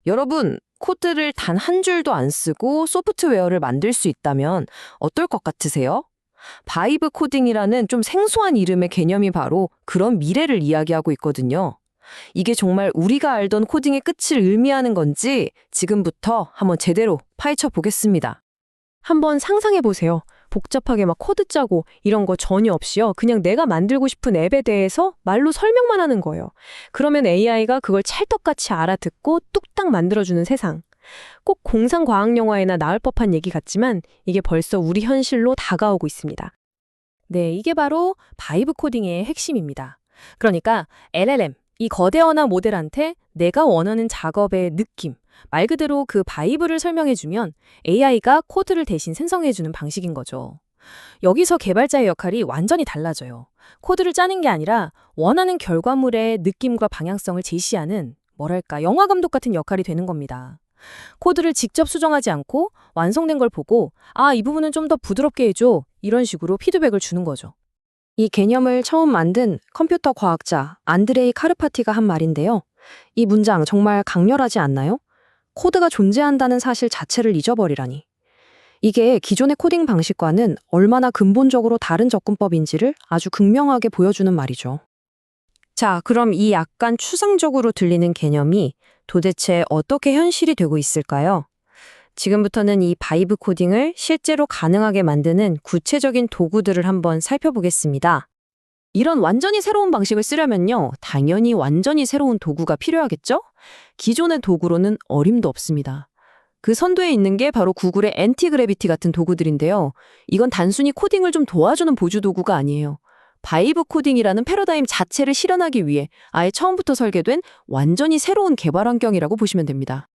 여러분, 코드를 단 한 줄도 안 쓰고 소프트웨어를 만들 수 있다면 어떨 것 같으세요? 바이브 코딩이라는 좀 생소한 이름의 개념이 바로 그런 미래를 이야기하고 있거든요. 이게 정말 우리가 알던 코딩의 끝을 의미하는 건지 지금부터 한번 제대로 파헤쳐 보겠습니다. 한번 상상해 보세요. 복잡하게 막 코드 짜고 이런 거 전혀 없이요. 그냥 내가 만들고 싶은 앱에 대해서 말로 설명만 하는 거예요. 그러면 AI가 그걸 찰떡같이 알아듣고 뚝딱 만들어주는 세상. 꼭 공상과학 영화에나 나올 법한 얘기 같지만 이게 벌써 우리 현실로 다가오고 있습니다. 네, 이게 바로 바이브 코딩의 핵심입니다. 그러니까 LLM, 이 거대 언어 모델한테 내가 원하는 작업의 느낌, 말 그대로 그 바이브를 설명해주면 AI가 코드를 대신 생성해주는 방식인 거죠. 여기서 개발자의 역할이 완전히 달라져요. 코드를 짜는 게 아니라 원하는 결과물의 느낌과 방향성을 제시하는 뭐랄까 영화 감독 같은 역할이 되는 겁니다. 코드를 직접 수정하지 않고 완성된 걸 보고 이 부분은 좀 더 부드럽게 해줘 이런 식으로 피드백을 주는 거죠. 이 개념을 처음 만든 컴퓨터 과학자 안드레이 카르파티가 한 말인데요. 이 문장 정말 강렬하지 않나요? 코드가 존재한다는 사실 자체를 잊어버리라니. 이게 기존의 코딩 방식과는 얼마나 근본적으로 다른 접근법인지를 아주 극명하게 보여주는 말이죠. 자, 그럼 이 약간 추상적으로 들리는 개념이 도대체 어떻게 현실이 되고 있을까요? 지금부터는 이 바이브 코딩을 실제로 가능하게 만드는 구체적인 도구들을 한번 살펴보겠습니다. 이런 완전히 새로운 방식을 쓰려면요, 당연히 완전히 새로운 도구가 필요하겠죠? 기존의 도구로는 어림도 없습니다. 그 선두에 있는 게 바로 구글의 엔티그래비티 같은 도구들인데요. 이건 단순히 코딩을 좀 도와주는 보조 도구가 아니에요. 바이브 코딩이라는 패러다임 자체를 실현하기 위해 아예 처음부터 설계된 완전히 새로운 개발 환경이라고 보시면 됩니다.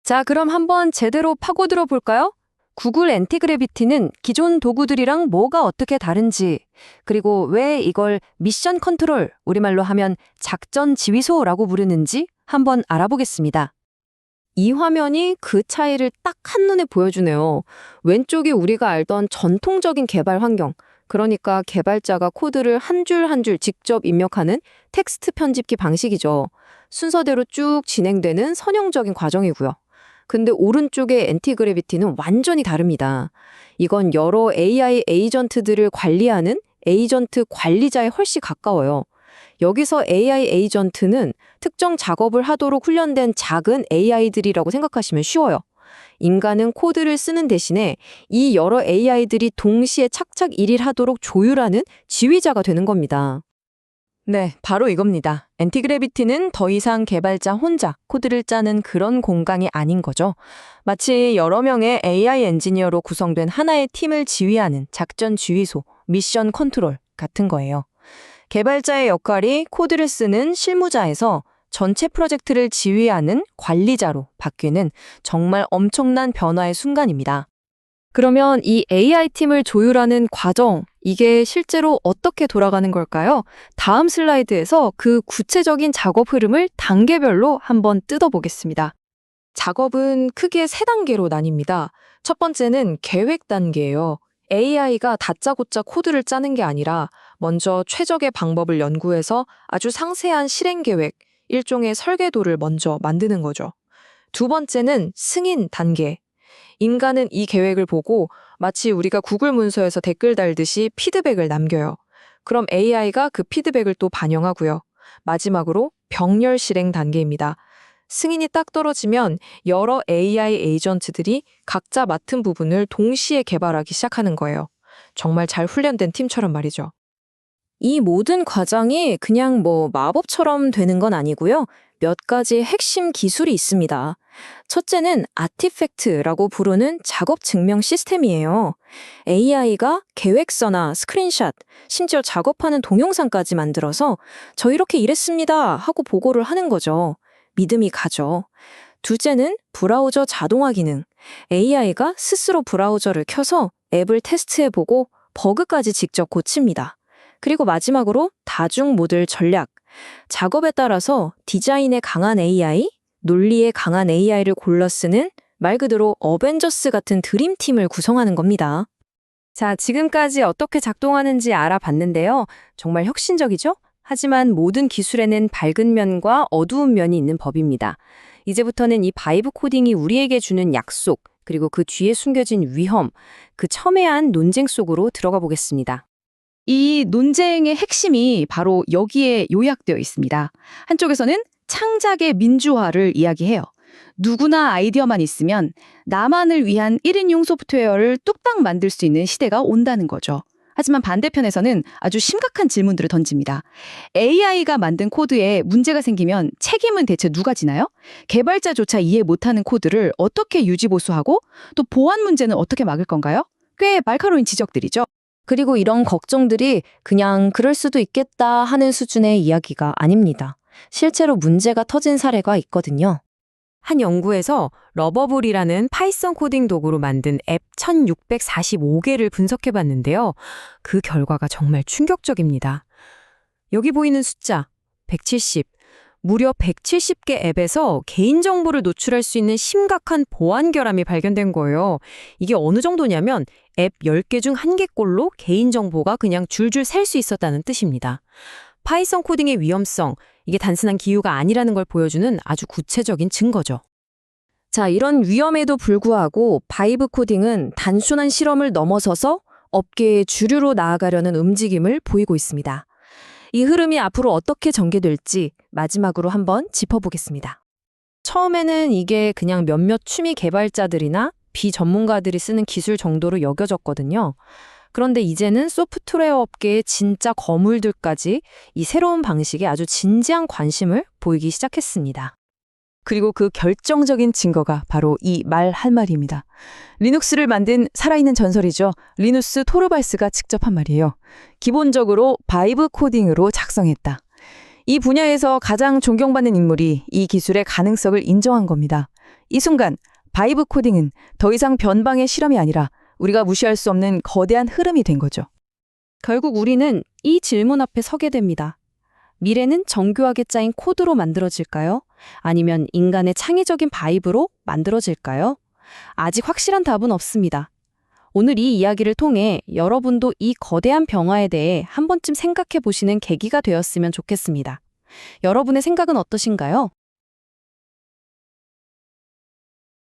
자, 그럼 한번 제대로 파고들어 볼까요? 구글 엔티그래비티는 기존 도구들이랑 뭐가 어떻게 다른지, 그리고 왜 이걸 미션 컨트롤, 우리말로 하면 작전 지휘소라고 부르는지 한번 알아보겠습니다. 이 화면이 그 차이를 딱 한눈에 보여주네요. 왼쪽이 우리가 알던 전통적인 개발 환경, 그러니까 개발자가 코드를 한 줄 한 줄 직접 입력하는 텍스트 편집기 방식이죠. 순서대로 쭉 진행되는 선형적인 과정이고요. 근데 오른쪽의 엔티그래비티는 완전히 다릅니다. 이건 여러 AI 에이전트들을 관리하는 에이전트 관리자에 훨씬 가까워요. 여기서 AI 에이전트는 특정 작업을 하도록 훈련된 작은 AI들이라고 생각하시면 쉬워요. 인간은 코드를 쓰는 대신에 이 여러 AI들이 동시에 착착 일을 하도록 조율하는 지휘자가 되는 겁니다. 네, 바로 이겁니다. 엔티그래비티는 더 이상 개발자 혼자 코드를 짜는 그런 공간이 아닌 거죠. 마치 여러 명의 AI 엔지니어로 구성된 하나의 팀을 지휘하는 작전 지휘소, 미션 컨트롤 같은 거예요. 개발자의 역할이 코드를 쓰는 실무자에서 전체 프로젝트를 지휘하는 관리자로 바뀌는 정말 엄청난 변화의 순간입니다. 그러면 이 AI팀을 조율하는 과정, 이게 실제로 어떻게 돌아가는 걸까요? 다음 슬라이드에서 그 구체적인 작업 흐름을 단계별로 한번 뜯어보겠습니다. 작업은 크게 3단계로 나뉩니다. 첫 번째는 계획 단계예요. AI가 다짜고짜 코드를 짜는 게 아니라 먼저 최적의 방법을 연구해서 아주 상세한 실행 계획, 일종의 설계도를 먼저 만드는 거죠. 두 번째는 승인 단계. 인간은 이 계획을 보고 마치 우리가 구글 문서에서 댓글 달듯이 피드백을 남겨요. 그럼 AI가 그 피드백을 또 반영하고요. 마지막으로 병렬 실행 단계입니다. 승인이 딱 떨어지면 여러 AI 에이전트들이 각자 맡은 부분을 동시에 개발하기 시작하는 거예요. 정말 잘 훈련된 팀처럼 말이죠. 이 모든 과정이 그냥 마법처럼 되는 건 아니고요. 몇 가지 핵심 기술이 있습니다. 첫째는 아티팩트라고 부르는 작업 증명 시스템이에요. AI가 계획서나 스크린샷, 심지어 작업하는 동영상까지 만들어서 저 이렇게 일했습니다 하고 보고를 하는 거죠. 믿음이 가죠. 둘째는 브라우저 자동화 기능. AI가 스스로 브라우저를 켜서 앱을 테스트해보고 버그까지 직접 고칩니다. 그리고 마지막으로 다중 모듈 전략. 작업에 따라서 디자인에 강한 AI, 논리에 강한 AI를 골라 쓰는 말 그대로 어벤져스 같은 드림팀을 구성하는 겁니다. 자, 지금까지 어떻게 작동하는지 알아봤는데요. 정말 혁신적이죠? 하지만 모든 기술에는 밝은 면과 어두운 면이 있는 법입니다. 이제부터는 이 바이브 코딩이 우리에게 주는 약속, 그리고 그 뒤에 숨겨진 위험, 그 첨예한 논쟁 속으로 들어가 보겠습니다. 이 논쟁의 핵심이 바로 여기에 요약되어 있습니다. 한쪽에서는 창작의 민주화를 이야기해요. 누구나 아이디어만 있으면 나만을 위한 1인용 소프트웨어를 뚝딱 만들 수 있는 시대가 온다는 거죠. 하지만 반대편에서는 아주 심각한 질문들을 던집니다. AI가 만든 코드에 문제가 생기면 책임은 대체 누가 지나요? 개발자조차 이해 못하는 코드를 어떻게 유지보수하고 또 보안 문제는 어떻게 막을 건가요? 꽤 날카로운 지적들이죠. 그리고 이런 걱정들이 그냥 그럴 수도 있겠다 하는 수준의 이야기가 아닙니다. 실제로 문제가 터진 사례가 있거든요. 한 연구에서 러버블이라는 파이썬 코딩 도구로 만든 앱 1645개를 분석해 봤는데요. 그 결과가 정말 충격적입니다. 여기 보이는 숫자 170, 무려 170개 앱에서 개인정보를 노출할 수 있는 심각한 보안 결함이 발견된 거예요. 이게 어느 정도냐면 앱 10개 중 1개꼴로 개인정보가 그냥 줄줄 셀 수 있었다는 뜻입니다. 파이썬 코딩의 위험성, 이게 단순한 기후가 아니라는 걸 보여주는 아주 구체적인 증거죠. 자, 이런 위험에도 불구하고 바이브 코딩은 단순한 실험을 넘어서서 업계의 주류로 나아가려는 움직임을 보이고 있습니다. 이 흐름이 앞으로 어떻게 전개될지 마지막으로 한번 짚어보겠습니다. 처음에는 이게 그냥 몇몇 취미 개발자들이나 비전문가들이 쓰는 기술 정도로 여겨졌거든요. 그런데 이제는 소프트웨어 업계의 진짜 거물들까지 이 새로운 방식에 아주 진지한 관심을 보이기 시작했습니다. 그리고 그 결정적인 증거가 바로 이 말 할 말입니다. 리눅스를 만든 살아있는 전설이죠. 리누스 토르발스가 직접 한 말이에요. 기본적으로 바이브 코딩으로 작성했다. 이 분야에서 가장 존경받는 인물이 이 기술의 가능성을 인정한 겁니다. 이 순간 바이브 코딩은 더 이상 변방의 실험이 아니라 우리가 무시할 수 없는 거대한 흐름이 된 거죠. 결국 우리는 이 질문 앞에 서게 됩니다. 미래는 정교하게 짜인 코드로 만들어질까요? 아니면 인간의 창의적인 바이브로 만들어질까요? 아직 확실한 답은 없습니다. 오늘 이 이야기를 통해 여러분도 이 거대한 변화에 대해 한 번쯤 생각해 보시는 계기가 되었으면 좋겠습니다. 여러분의 생각은 어떠신가요?